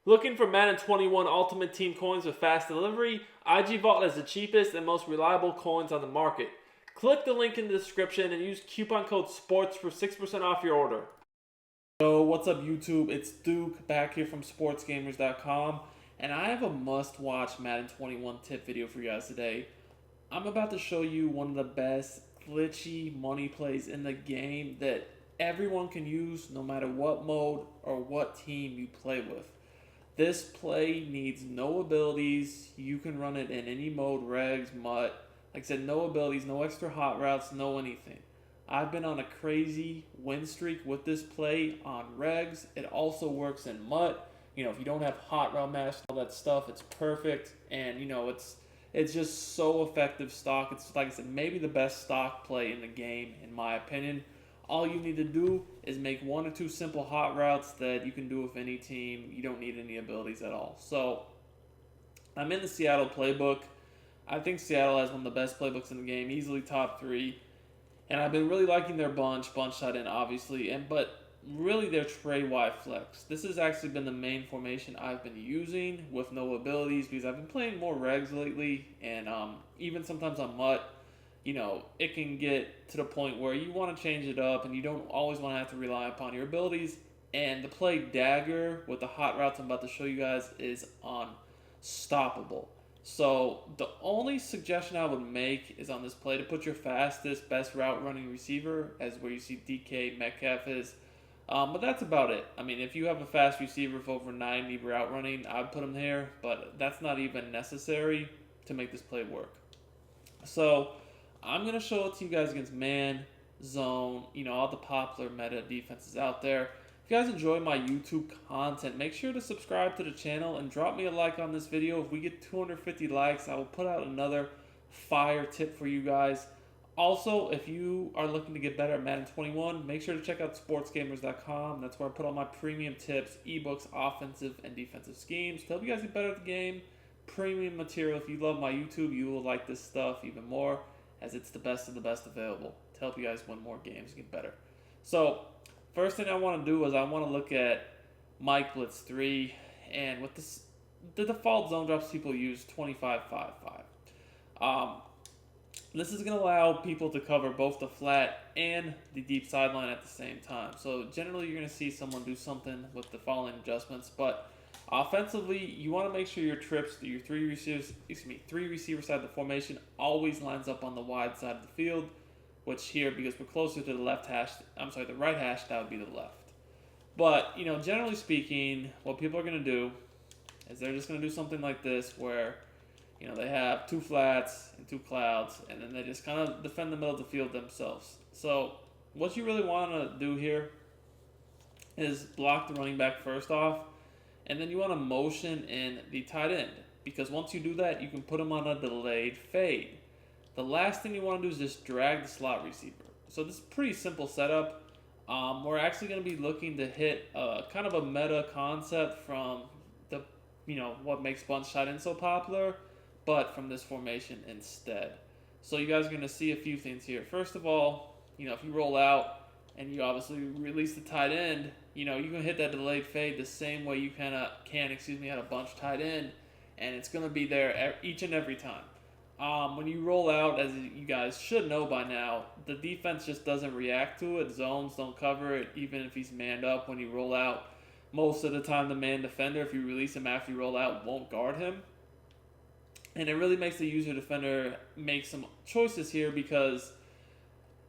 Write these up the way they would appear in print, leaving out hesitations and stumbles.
Looking for Madden 21 Ultimate Team coins with fast delivery? IG Vault has the cheapest and most reliable coins on the market. Click the link in the description and use coupon code SPORTS for 6% off your order. Yo, what's up YouTube? It's Duke back here from sportsgamers.com, and I have a must-watch Madden 21 tip video for you guys today. I'm about to show you one of the best glitchy money plays in the game that everyone can use no matter what mode or what team you play with. This play needs no abilities. You can run it in any mode, regs, MUT. Like I said, no abilities, no extra hot routes, no anything. I've been on a crazy win streak with this play on regs. It also works in MUT. You know, if you don't have hot route master, all that stuff, it's perfect. And, you know, it's just so effective stock. It's, like I said, maybe the best stock play in the game, in my opinion. All you need to do is make one or two simple hot routes that you can do with any team. You don't need any abilities at all. So, I'm in the Seattle playbook. I think Seattle has one of the best playbooks in the game, easily top 3. And I've been really liking their bunch tight end, obviously, but really their trade Y flex. This has actually been the main formation I've been using with no abilities because I've been playing more regs lately, and even sometimes on MUT. You know, it can get to the point where you want to change it up and you don't always want to have to rely upon your abilities. And the play dagger with the hot routes I'm about to show you guys is unstoppable. So the only suggestion I would make is on this play to put your fastest, best route running receiver as where you see DK Metcalf is. But that's about it. I mean, if you have a fast receiver with over 90 route running, I'd put him there. But that's not even necessary to make this play work. So I'm going to show it to you guys against man, zone, you know, all the popular meta defenses out there. If you guys enjoy my YouTube content, make sure to subscribe to the channel and drop me a like on this video. If we get 250 likes, I will put out another fire tip for you guys. Also, if you are looking to get better at Madden 21, make sure to check out sportsgamers.com. That's where I put all my premium tips, ebooks, offensive and defensive schemes to help you guys get better at the game. Premium material. If you love my YouTube, you will like this stuff even more, as it's the best of the best available to help you guys win more games and get better. So, first thing I want to do is I want to look at Mike Blitz 3, and with this, the default zone drops people use 25-5-5. This is going to allow people to cover both the flat and the deep sideline at the same time. So generally you're going to see someone do something with the following adjustments, but offensively, you want to make sure your trips, your three receiver side of the formation always lines up on the wide side of the field, which here, because we're closer to the right hash, that would be the left. But, you know, generally speaking, what people are going to do is they're just going to do something like this where, you know, they have two flats and two clouds, and then they just kind of defend the middle of the field themselves. So what you really want to do here is block the running back first off, and then you want to motion in the tight end, because once you do that, you can put them on a delayed fade. The last thing you want to do is just drag the slot receiver. So this is a pretty simple setup. We're actually going to be looking to hit kind of a meta concept from the, you know, what makes bunch tight end so popular, but from this formation instead. So you guys are going to see a few things here. First of all, you know, if you roll out and you obviously release the tight end, you know, you can hit that delayed fade the same way you can at a bunch tight end, and it's going to be there each and every time. When you roll out, as you guys should know by now, the defense just doesn't react to it. Zones don't cover it, even if he's manned up when you roll out. Most of the time, the man defender, if you release him after you roll out, won't guard him. And it really makes the user defender make some choices here because,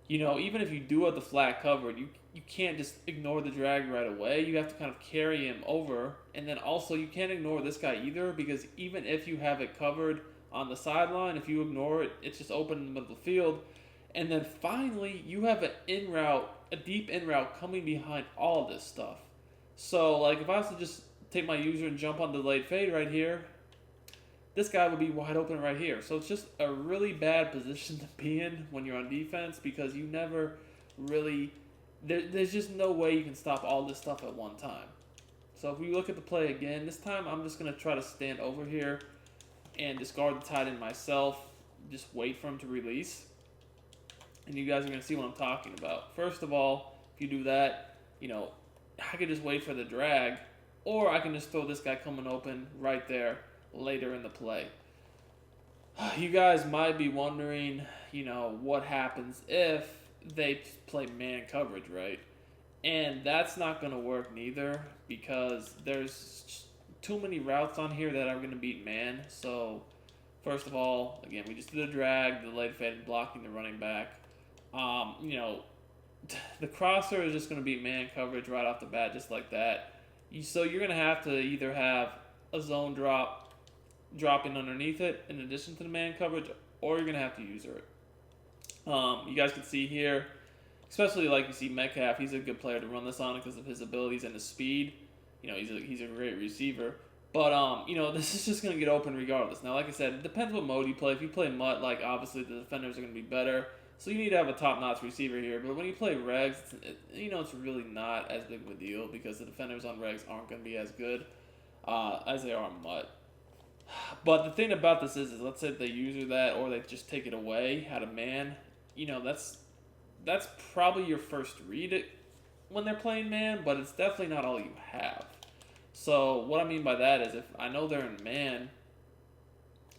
you know, even if you do have the flat covered, you can't just ignore the drag right away. You have to kind of carry him over. And then also you can't ignore this guy either, because even if you have it covered on the sideline, if you ignore it, it's just open in the middle of the field. And then finally, you have an in route, a deep in route coming behind all of this stuff. So like if I was to just take my user and jump on the delayed fade right here, this guy would be wide open right here. So it's just a really bad position to be in when you're on defense, because you never really, there's just no way you can stop all this stuff at one time. So if we look at the play again, this time I'm just going to try to stand over here and discard the tight end myself. Just wait for him to release. And you guys are going to see what I'm talking about. First of all, if you do that, you know, I could just wait for the drag, or I can just throw this guy coming open right there later in the play. You guys might be wondering, what happens if they play man coverage, right? And that's not going to work neither, because there's too many routes on here that are going to beat man. So, first of all, again, we just did a drag, delayed fade, blocking the running back. The crosser is just going to beat man coverage right off the bat, just like that. So you're going to have to either have a zone dropping underneath it in addition to the man coverage, or you're going to have to user it. You guys can see here, especially like you see Metcalf, he's a good player to run this on because of his abilities and his speed. He's a great receiver. But, this is just going to get open regardless. Now, like I said, it depends what mode you play. If you play MUT, like, obviously the defenders are going to be better. So you need to have a top-notch receiver here. But when you play regs, it's really not as big of a deal because the defenders on regs aren't going to be as good as they are on MUT. But the thing about this is let's say they user that or they just take it away out of man. That's probably your first read when they're playing man, but it's definitely not all you have. So what I mean by that is if I know they're in man,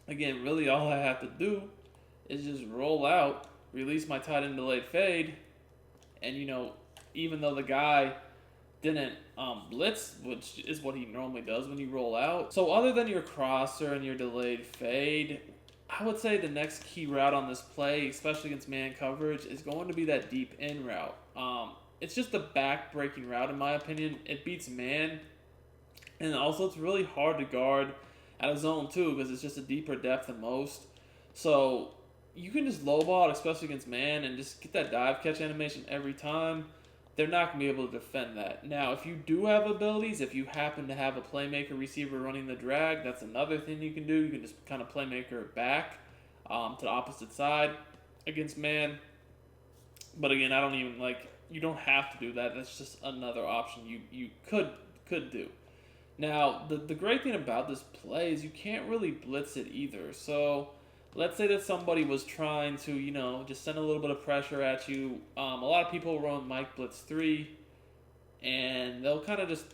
again, really all I have to do is just roll out, release my tight end delayed fade, and even though the guy didn't blitz, which is what he normally does when you roll out. So other than your crosser and your delayed fade, I would say the next key route on this play, especially against man coverage, is going to be that deep in route. It's just a back-breaking route in my opinion. It beats man, and also it's really hard to guard out of zone too because it's just a deeper depth than most. So you can just lowball it, especially against man, and just get that dive catch animation every time. They're not going to be able to defend that. Now, if you do have abilities, if you happen to have a playmaker receiver running the drag, that's another thing you can do. You can just kind of playmaker back to the opposite side against man. But again, you don't have to do that. That's just another option you could do. Now, the great thing about this play is you can't really blitz it either. So let's say that somebody was trying to, just send a little bit of pressure at you. A lot of people run Mike Blitz 3, and they'll kind of just,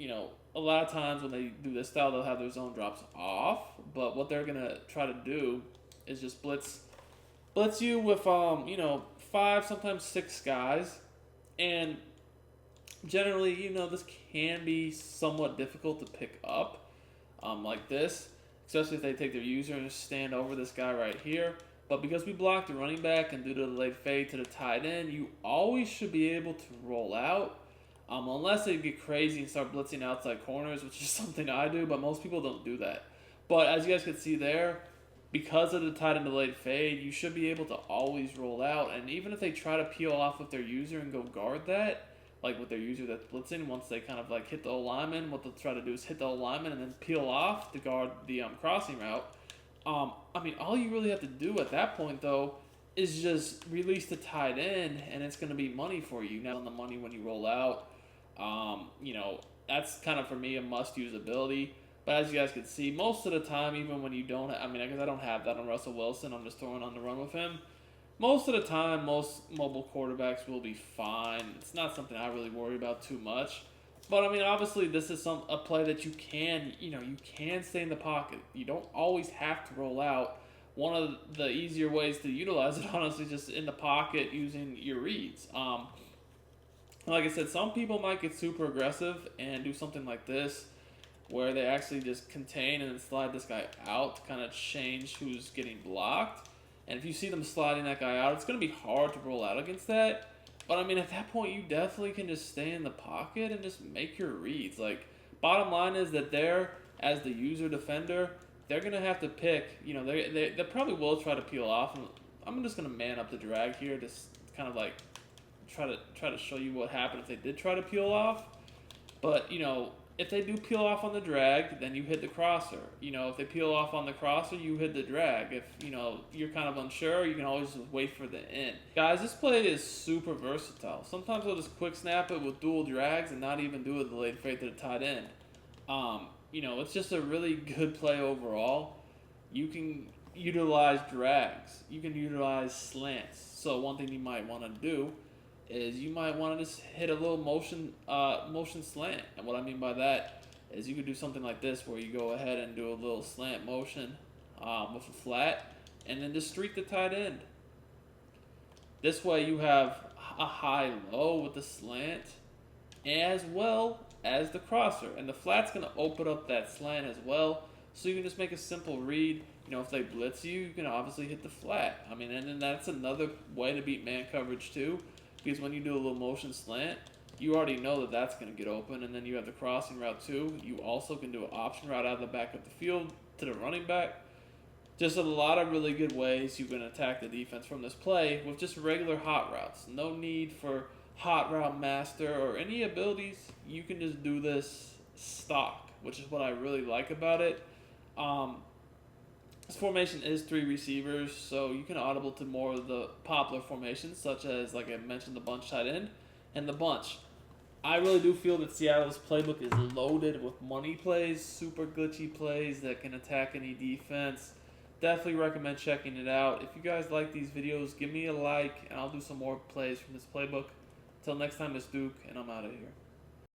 a lot of times when they do this style, they'll have their zone drops off. But what they're going to try to do is just blitz you with, 5, sometimes 6 guys. And generally, this can be somewhat difficult to pick up like this. Especially if they take their user and just stand over this guy right here. But because we blocked the running back and do the delayed fade to the tight end, you always should be able to roll out. Unless they get crazy and start blitzing outside corners, which is something I do, but most people don't do that. But as you guys can see there, because of the tight end delayed fade, you should be able to always roll out. And even if they try to peel off with their user and go guard that, like with their user that's blitzing, once they kind of hit the O-lineman, what they'll try to do is hit the O-lineman and then peel off to guard the crossing route. All you really have to do at that point, though, is just release the tight end, and it's going to be money for you. Now, on the money when you roll out, that's kind of, for me, a must-use ability. But as you guys can see, most of the time, even when you don't, because I don't have that on Russell Wilson, I'm just throwing on the run with him. Most of the time, most mobile quarterbacks will be fine. It's not something I really worry about too much. But, obviously, this is a play that you can stay in the pocket. You don't always have to roll out. One of the easier ways to utilize it, honestly, is just in the pocket using your reads. Like I said, some people might get super aggressive and do something like this, where they actually just contain and then slide this guy out to kind of change who's getting blocked. And if you see them sliding that guy out, it's going to be hard to roll out against that. But, at that point, you definitely can just stay in the pocket and just make your reads. Bottom line is that as the user defender, they're going to have to pick, they probably will try to peel off. And I'm just going to man up the drag here to kind of, try to show you what happened if they did try to peel off. But, if they do peel off on the drag, then you hit the crosser. If they peel off on the crosser, you hit the drag. If, you're kind of unsure, you can always just wait for the end. Guys, this play is super versatile. Sometimes we'll just quick snap it with dual drags and not even do a delayed fade to the tight end. It's just a really good play overall. You can utilize drags. You can utilize slants. So one thing you might want to do is you might want to just hit a little motion slant. And what I mean by that is you could do something like this where you go ahead and do a little slant motion with a flat, and then just streak the tight end. This way you have a high-low with the slant as well as the crosser. And the flat's going to open up that slant as well. So you can just make a simple read. You know, if they blitz you, you can obviously hit the flat. I mean, and then that's another way to beat man coverage too. Because when you do a little motion slant, you already know that that's going to get open. And then you have the crossing route too. You also can do an option route out of the back of the field to the running back. Just a lot of really good ways you can attack the defense from this play with just regular hot routes. No need for hot route master or any abilities. You can just do this stock, which is what I really like about it. This formation is 3 receivers, so you can audible to more of the popular formations, such as, like I mentioned, the bunch tight end and the bunch. I really do feel that Seattle's playbook is loaded with money plays, super glitchy plays that can attack any defense. Definitely recommend checking it out. If you guys like these videos, give me a like, and I'll do some more plays from this playbook. Until next time, it's Duke, and I'm out of here.